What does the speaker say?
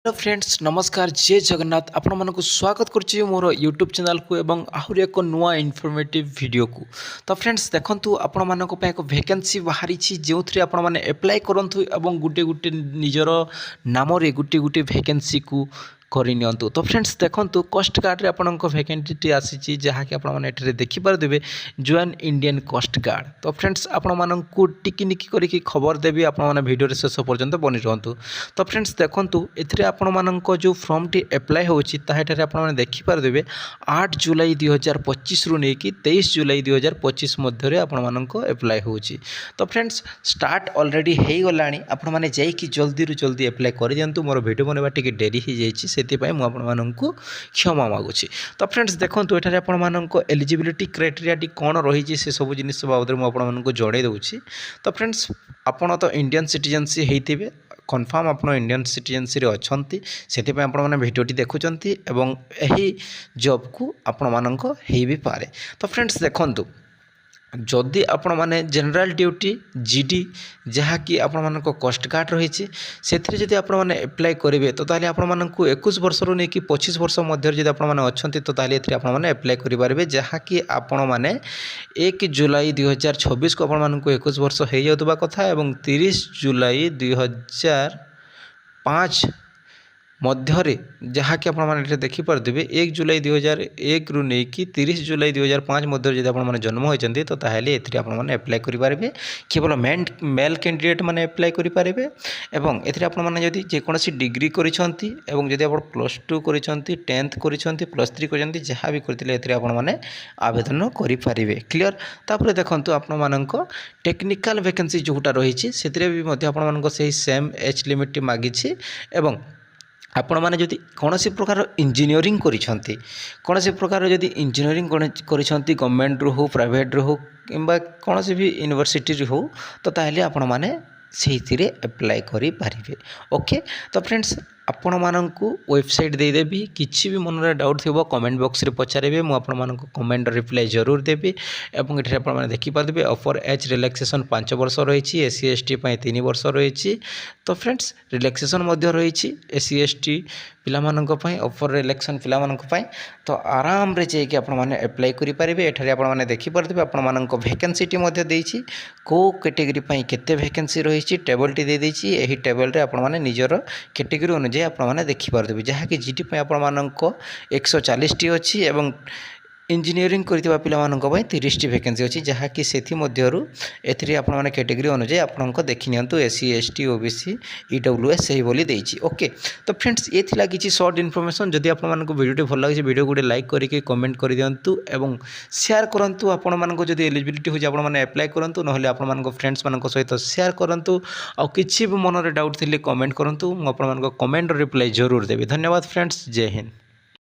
Hello friends नमस्कार जय जगन्नाथ आपण मानक स्वागत करुच्ची मोर यूट्यूब चैनल को एवं आहरी एक नुआ इनफॉर्मेटिव वीडियो को। तो फ्रेंड्स देखंतु आपण मानक पे एक वैकेंसी बाहरी जो आपण माने अप्लाई करंतु एवं गुटे गुटे निजर नाम रे गुटे गुटे वैकेंसी को करनियंतु। तो फ्रेंड्स देखंतु कोस्ट गार्ड रे आपनक वैकेंसी आसी जहाँकि आपण माने एठरे देखि पार देबे जॉइन इंडियन कोस्ट गार्ड। तो फ्रेंड्स आपण मानक टिकी निकी करिकी खबर देबी आपण माने वीडियो रे शेष पर्यंत बनि रहंतु। तो फ्रेंड्स देखंतु एथिरे आपण मानक जो फॉर्म टी अप्लाई होची ताहेठारे आपण माने देखि पार देबे 8 जुलाई 2025 रु नेकी 23 जुलाई 2025 मध्य रे आपण मानक अप्लाई होची। तो फ्रेंड्स स्टार्ट ऑलरेडी हेई गलानी आपण माने जाई कि जल्दी रु जल्दी अप्लाई कर दियंतु। मोर वीडियो बनवा टिके डेरी ही जाईची सेतिपाई मु आपण मानकु क्षमा मागुची। तो फ्रेंड्स देखंतु एठारे आपण मानक एलिजिबिलिटी क्राइटेरिया टी कोन रही से सब जिनिस बाबद मु आपण मानकु जणाई दउची। तो फ्रेंड्स आपण तो इंडियन सिटीजनसी हेइथिबे कन्फर्म आपन इंडियन सिटीजनसी रे अछंती सेतिपाई आपण माने भिडियोटी देखुचंती एवं एही जॉब को आपण मानक हेइ भी पारे। तो फ्रेंड्स देखंतु जदि आपण माने जनरल ड्यूटी जीडी जहाँकि आपण मानक कोस्ट गार्ड रही से जदि आपण माने अप्लाई करेंगे तो ताले आपण मानक 21 वर्ष रु नेकी 25 वर्ष मध्य जदि आपण माने अछंती तो ताले एथि आपण माने अप्लाई करि पारबे जहाँकि आपण माने 1 जुलाई 2026 को आपण मानक 21 वर्ष हो जाउतबा कथा एवं 30 जुलाई 2005 मध्य जहाँकि आपने देखी पारे 1 जुलाई 2001 रु नेकी 30 जुलाई 2005 मध्य जब आप जन्म होती तो ताहले एथिरे आपण माने अप्लाई करेंगे केवल मेल कैंडिडेट माने अप्लाई करेंगे एवं एथिरे आपण माने जदि जेकोसी डिग्री करिसंती एवं जदि आप +2 करिसंती 10th करिसंती +3 करिसंती जहाँ भी करथिले एथिरे आपण माने आवेदन करेंगे। क्लियर तापर देखंतु आपण मानक टेक्निकल वैकेंसी जोटा रही से भी मध्य आपण मानक सही सेम एज लिमिट मागिछि एवं आपण माने जदि कौन प्रकार इंजीनियरिंग करिसंती कौन प्रकार जदि इंजीनियरिंग करिसंती गवर्नमेंट रो हो प्राइवेट रो हो किंबा कौन भी यूनिवर्सिटी रो हो तो ताहले आपण माने सेहिथिरे अप्लाई करि पारिबे। ओके तो फ्रेंड्स आपण मानक वेबसाइट देदेवी किसी भी मन में डाउट थी कमेंट बॉक्स रे पचारे मुझे आपण मानक कमेंट रिप्लाई जरूर देवी एवं ये आप देखिपारे ऑफर एज रिलैक्सेशन 5 वर्ष रही एससी एसटी 3 वर्ष रही। तो फ्रेंड्स रिलैक्सेशन रही एससी एसटी पिलामानंको ऑफर रिलैक्सेशन पिलामानंको तो आराम रे जाइए आपण माने अप्लाई करि पारिबे। एठारे आपण माने देखि पारथिबे आपण मानक वैकेंसी टी मध्ये देइछि को कैटेगरी पई केते वैकेंसी रही टेबल टी दे देइछि एही टेबल रे आपण माने निजर कैटेगरी अनुसार आपण माने देखि पारथिबे जहाँकि जीटी पई आपण मानक 140 टी अछि एवं इंजीनियरिंग करथिबा पिला मानक पई 30 टी वैकेंसी अछि जहाँकि सेथि मध्यरु एथिरे आपण माने कैटेगरी अनुसार आपनक देखि नियंतु एससी एसटी ओबीसी ईडब्ल्यूएस सही बोली देइछि। ओके तो फ्रेंड्स ये थिला किछि शॉर्ट इन्फॉर्मेशन जदि आपण मानक वीडियो भल लागिछि वीडियो गुडे लाइक करिके कमेंट करि दियंतु एवं शेयर करंतु आपण मानक जदि एलिजिबिलिटी हो आपण माने अप्लाई करंतु नहले आपण मानक फ्रेंड्स मानक सहित शेयर करंतु आ किछि भी मन रे डाउट थिले कमेंट करंतु म आपण मानक कमेंट रिप्लाई जरूर देबी। धन्यवाद फ्रेंड्स जय हिंद।